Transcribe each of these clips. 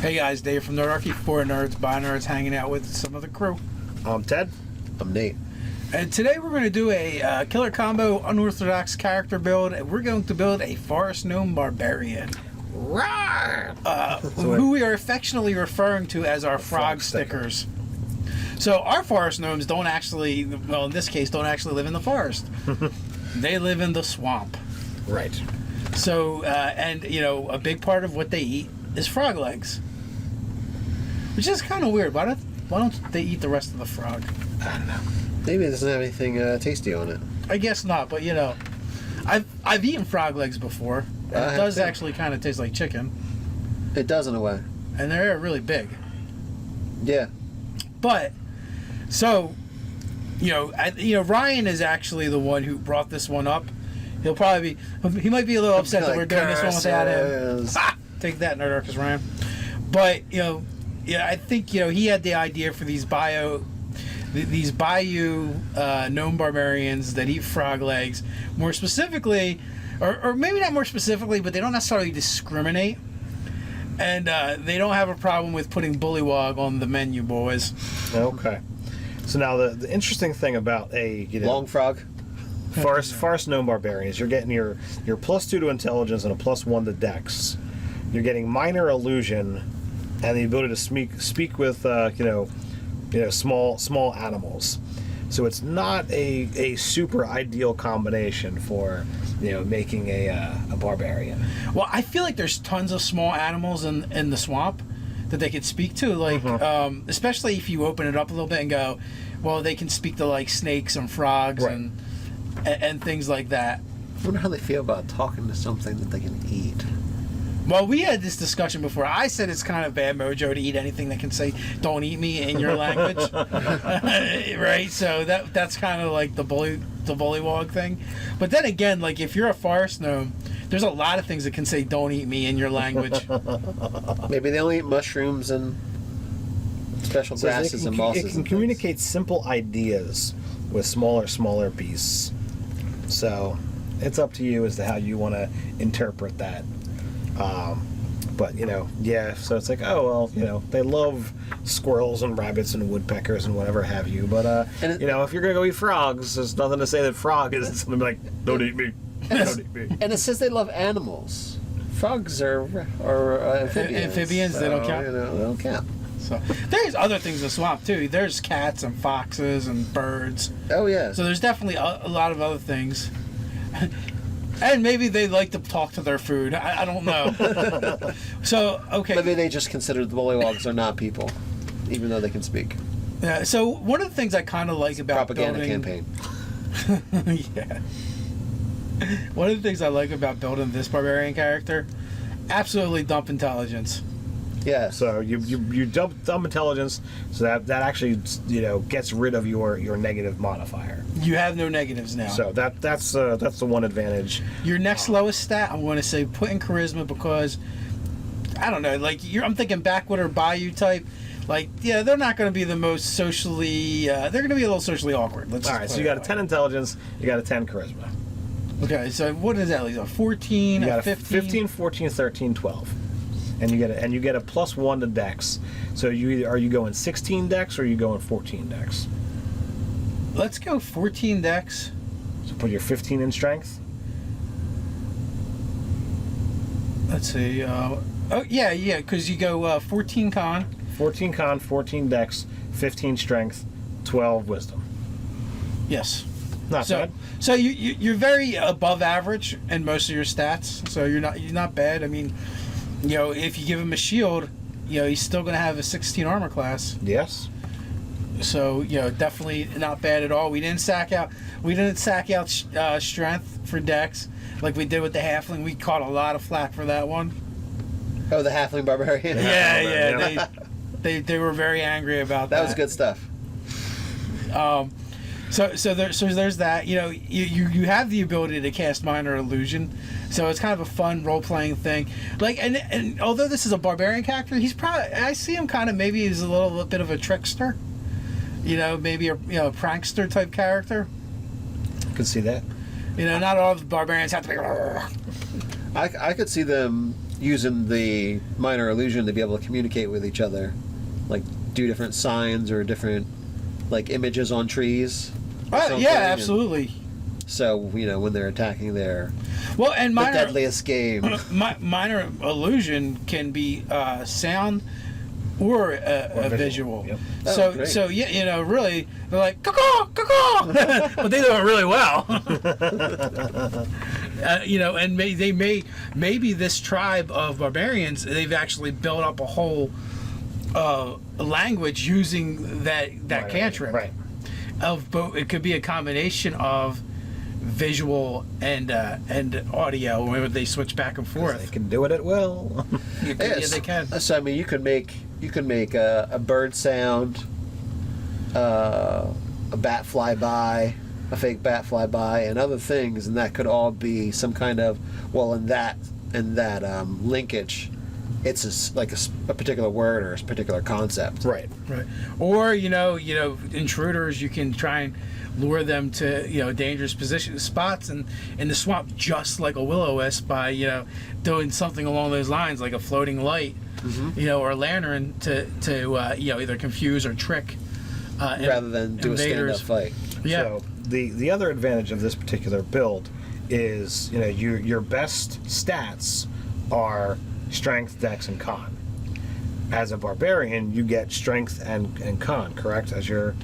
Hey guys, Dave from Nerdarchy, for nerds, by nerds, hanging out with some of the crew. I'm Ted. I'm Nate. And today we're going to do a killer combo unorthodox character build, and we're going to build a forest gnome barbarian. Who we are affectionately referring to as our frog stickers. So our forest gnomes don't actually, well in this case, don't actually live in the forest. They live in the swamp. Right. So, and you know, a big part of what they eat is frog legs. Which is kind of weird. Why don't they eat the rest of the frog? I don't know. Maybe it doesn't have anything tasty on it. I guess not, but you know, I've eaten frog legs before. And it does actually kind of taste like chicken. It does in a way. And they're really big. Yeah. But so, Ryan is actually the one who brought this one up. He might be a little upset that we're doing this one without him. Ah, take that, Nerdarchy Ryan. But I think he had the idea for these bayou gnome barbarians that eat frog legs. More specifically, or maybe not more specifically, but they don't necessarily discriminate, and they don't have a problem with putting bullywog on the menu, boys. Okay. So now the interesting thing about a long frog. Forest gnome barbarians, you're getting your +2 to intelligence and a +1 to dex. You're getting minor illusion and the ability to speak with small animals. So it's not a super ideal combination for making a barbarian. Well, I feel like there's tons of small animals in the swamp that they could speak to, like especially if you open it up a little bit and go, well, they can speak to like snakes and frogs, right, and things like that. I wonder how they feel about talking to something that they can eat. Well, we had this discussion before. I said it's kind of bad mojo to eat anything that can say "don't eat me" in your language, right? So that's kind of like the bullywog thing. But then again, like if you're a forest gnome, there's a lot of things that can say "don't eat me" in your language. Maybe they'll eat mushrooms and special grasses and mosses. It can communicate simple ideas with smaller beasts. So it's up to you as to how you want to interpret that. But so it's like, oh well, they love squirrels and rabbits and woodpeckers and whatever have you. But if you're gonna go eat frogs, there's nothing to say that frog is something like don't eat me, don't eat me. And it says they love animals. Frogs are amphibians. Amphibians, so, they don't count. They don't count. So there's other things in the swamp too. There's cats and foxes and birds. Oh yeah. So there's definitely a lot of other things. And maybe they like to talk to their food. I don't know. So, okay. Maybe they just consider the bullywogs are not people, even though they can speak. Yeah, so one of the things I kind of like about propaganda building... campaign. Yeah. One of the things I like about building this barbarian character, absolutely dump intelligence. Yeah. So you dump intelligence, so that actually gets rid of your negative modifier. You have no negatives now. So that's the one advantage. Your next lowest stat, I'm going to say put in charisma, because I don't know, like I'm thinking backwater bayou type. Like, yeah, they're not going to be the most socially. They're going to be a little socially awkward. All right. So you got a 10 intelligence, you got a 10 charisma. Okay. So what is that? Like a 14, you got a 15? 15, 14, 13, 12. And you get a +1 to dex. So are you going 16 dex or are you going 14 dex? Let's go 14 dex. So put your 15 in strength. Let's see. Because you go 14 con. 14 con, 14 dex, 15 strength, 12 wisdom. Yes. Not bad. So you're very above average in most of your stats. So you're not bad. I mean, if you give him a shield, he's still going to have a 16 armor class. Yes. So definitely not bad at all. We didn't sack out strength for dex like we did with the halfling. We caught a lot of flack for that one. Oh, the halfling barbarian. Yeah. They were very angry about that. That was good stuff. So there's that. You have the ability to cast minor illusion, so it's kind of a fun role playing thing. Like, and although this is a barbarian character, I see him kind of maybe as a little bit of a trickster. Maybe a prankster type character. I could see that. Not all of the barbarians have to be. I could see them using the minor illusion to be able to communicate with each other, like do different signs or different like images on trees. Yeah, absolutely. So when they're attacking their and the deadliest game. Minor illusion can be sound or a visual. Yep. So really, they're like caw caw, but they do it really well. And maybe this tribe of barbarians, they've actually built up a whole language using that cantrip. Right. It could be a combination of visual and audio, where they switch back and forth. They can do it at will. Yeah, they can. So I mean, you could make a bird sound, a bat fly by, a fake bat fly by, and other things, and that could all be some kind of in that linkage. It's like a particular word or a particular concept. Right. Or intruders, you can try and lure them to dangerous spots and in the swamp, just like a will-o-wisp, by doing something along those lines, like a floating light, or a lantern to either confuse or trick rather than do invaders. A stand-up fight. Yeah. So the other advantage of this particular build is your best stats are strength, dex, and con. As a barbarian, you get strength and con, correct? As your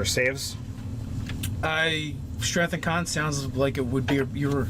saves. Strength and con sounds like it would be. You were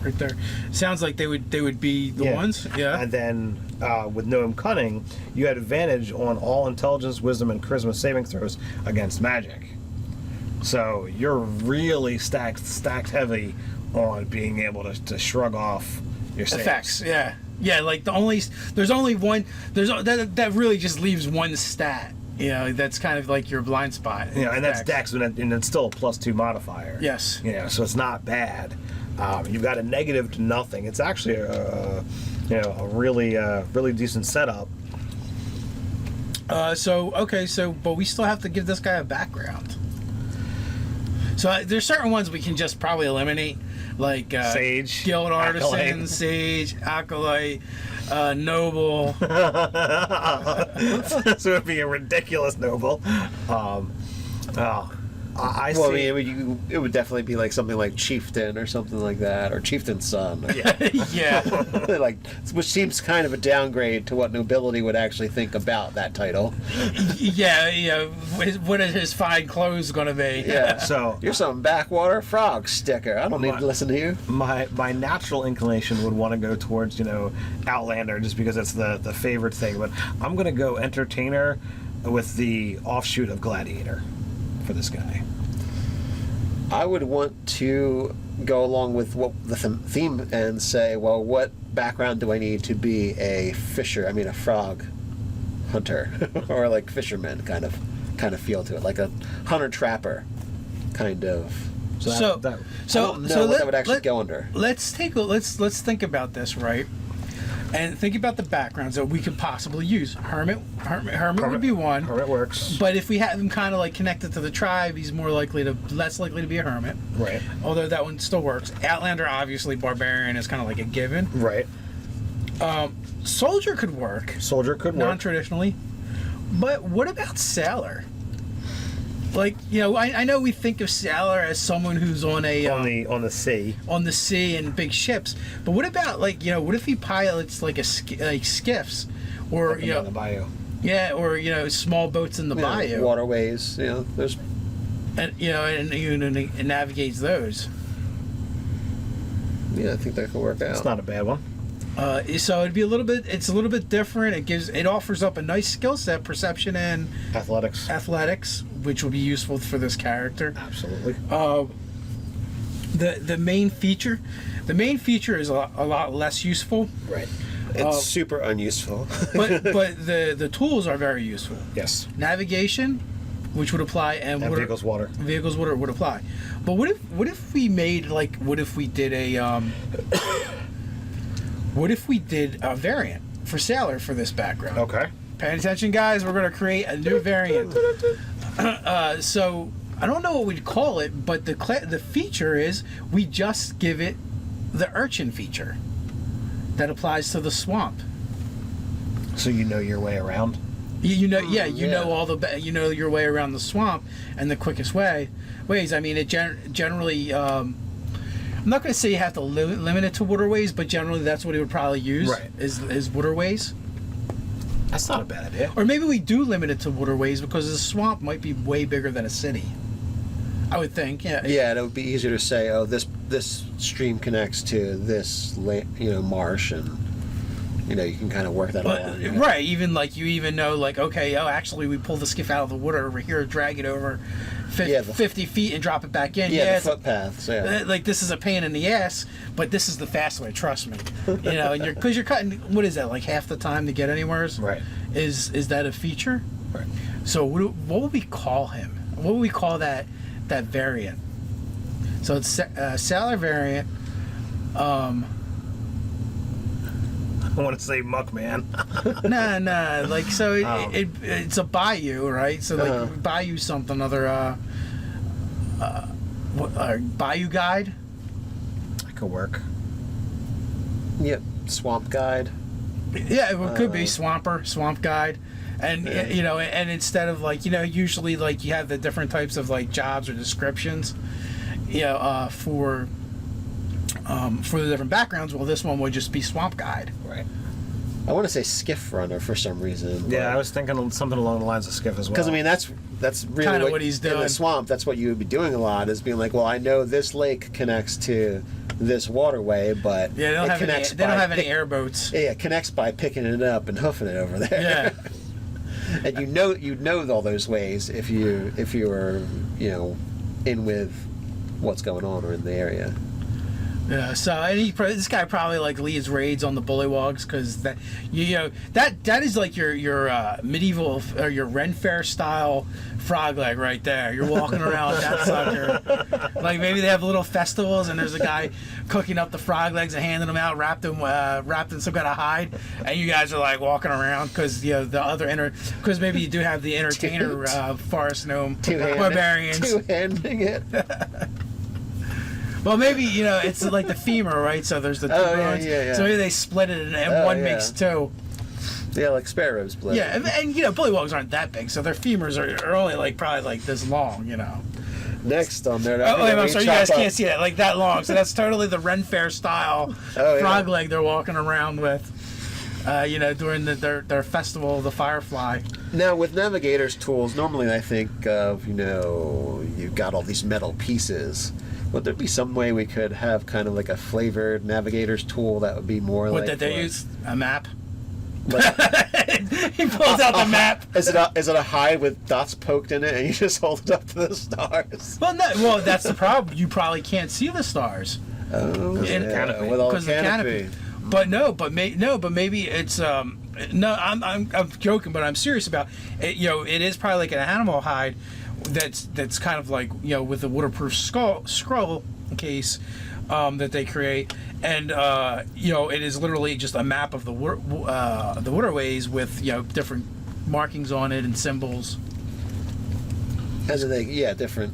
right there. Sounds like they would be the ones. Yeah. And then with Gnome Cunning, you had advantage on all intelligence, wisdom, and charisma saving throws against magic. So you're really stacked heavy on being able to shrug off your saves. Effects. Yeah. Like there's only one. That really just leaves one stat. That's kind of like your blind spot. And that's dex, and it's still a +2 modifier. Yes. So it's not bad. You've got a negative to nothing. It's actually a really decent setup. But we still have to give this guy a background. So there's certain ones we can just probably eliminate, like Sage, Guild Artisan, Acolyte. Sage, Acolyte, Noble. So it'd be a ridiculous noble. I see. It would definitely be like something like Chieftain or something like that, or Chieftain's son. Yeah. Which seems kind of a downgrade to what nobility would actually think about that title. Yeah. What is his fine clothes going to be? Yeah. So you're some backwater frog sticker. I don't need to listen to you. My natural inclination would want to go towards Outlander, just because it's the favorite thing. But I'm going to go Entertainer with the offshoot of Gladiator for this guy. I would want to go along with what the theme and say, well, what background do I need to be a frog hunter or like fisherman kind of feel to it, like a hunter trapper kind of. So I don't know what that would actually go under. Let's think about this, right? And think about the backgrounds that we could possibly use. Hermit would be one. Hermit works. But if we have him kind of like connected to the tribe, he's less likely to be a hermit. Right. Although that one still works. Outlander, obviously, barbarian is kind of like a given. Right. Soldier could work. Non-traditionally. But what about sailor? Like, I know we think of sailor as someone who's on the sea. On the sea and big ships. But what about what if he pilots like skiffs, or in the bayou? Yeah, or small boats in the bayou, waterways. There's and navigates those. Yeah, I think that could work out. It's not a bad one. So it'd be a little bit different. It offers up a nice skill set, perception and athletics, which will be useful for this character. Absolutely. The main feature is a lot less useful. Right. It's super unuseful. but the tools are very useful. Yes. Navigation, which would apply, and vehicles water would apply. But what if we made what if we did a variant for sailor for this background? Okay. Pay attention, guys. We're going to create a new variant. So I don't know what we'd call it, but the feature is we just give it the urchin feature. that applies to the swamp. So you know your way around. You know, you know all you know your way around the swamp, and the quickest ways. I mean, it generally. I'm not going to say you have to limit it to waterways, but generally that's what he would probably use. Right. Is waterways. That's not a bad idea. Or maybe we do limit it to waterways because the swamp might be way bigger than a city. I would think. Yeah. Yeah, and it would be easier to say, oh, this stream connects to this marsh, and you can kind of work that out. Right. Even like you even know like, okay, actually we pull the skiff out of the water over here, drag it over 50 feet and drop it back in. Yeah, the footpaths. Yeah. Like this is a pain in the ass, but this is the fast way. Trust me. And because you're cutting. What is that? Like half the time to get anywhere? Right. Is that a feature? Right. So what would we call him? What would we call that variant? So it's sailor variant. I want to say Muckman. Nah. Like so, it's a bayou, right? So like bayou something other. Bayou guide. That could work. Yep. Swamp guide. Yeah, it could be swamp guide, and and instead of like usually like you have the different types of like jobs or descriptions, for the different backgrounds. Well, this one would just be swamp guide. Right. I want to say skiff runner for some reason. Yeah, I was thinking of something along the lines of skiff as well. Because I mean that's really kind of what he's doing in the swamp. That's what you would be doing a lot, is being like, well, I know this lake connects to this waterway, but they don't have any airboats. Yeah, it connects by picking it up and hoofing it over there. Yeah. And you'd know all those ways if you were in with what's going on or in the area. Yeah, so and this guy probably like leads raids on the bullywogs because that that is like your medieval or your Ren Fair style frog leg right there. You're walking around with that sucker. Like maybe they have little festivals and there's a guy cooking up the frog legs and handing them out wrapped in some kind of hide, and you guys are like walking around because because maybe you do have the entertainer forest gnome barbarians two-handing it. Well, maybe it's like the femur, right? So there's the two bones. Yeah. So maybe they split it and one makes two. Yeah, like sparrows split. Yeah, and bullywogs aren't that big, so their femurs are only like probably like this long, Next on there. I'm sorry, you guys can't see that like that long. So that's totally the Ren Fair style frog leg they're walking around with. During their festival of the Firefly. Now, with navigator's tools, normally I think of you've got all these metal pieces. Would there be some way we could have kind of like a flavored navigator's tool that would be more like... What, they use? A map? He pulls out the map. Is it a hide with dots poked in it and you just hold it up to the stars? Well, that's the problem. You probably can't see the stars. Oh, canopy. With all the canopy. But maybe it's I'm joking, but I'm serious about it. It is probably like an animal hide that's kind of like with the waterproof scroll case that they create, and it is literally just a map of the waterways with different markings on it and symbols. As in different.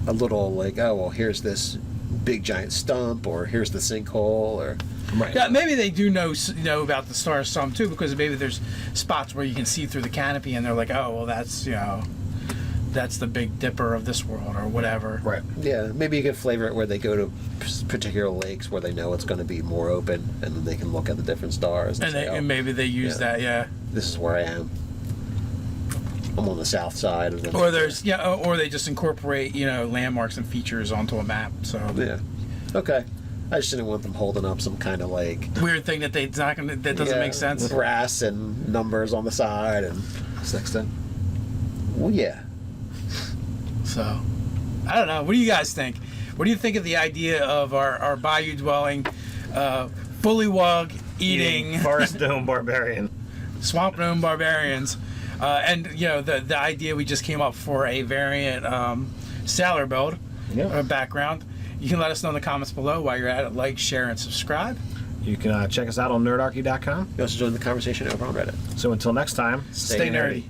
A little like, oh well, here's this big giant stump, or here's the sinkhole, or. Right. Yeah, maybe they do know about the stars some too, because maybe there's spots where you can see through the canopy, and they're like, oh well, that's the Big Dipper of this world, or whatever. Right. Yeah, maybe you could flavor it where they go to particular lakes where they know it's going to be more open, and then they can look at the different stars. And maybe they use that. Yeah. This is where I am. I'm on the south side of the. Or there's or they just incorporate landmarks and features onto a map. So. Yeah. Okay. I just didn't want them holding up some kind of like weird thing that that doesn't make sense. Grass and numbers on the side and sextant. Well, yeah. So, I don't know. What do you guys think? What do you think of the idea of our bayou dwelling, bullywog eating forest gnome barbarian, swamp gnome barbarians, and the idea we just came up for a variant sailor build background? You can let us know in the comments below. While you're at it, like, share, and subscribe. You can check us out on nerdarchy.com. You also join the conversation over on Reddit. So until next time, stay nerdy.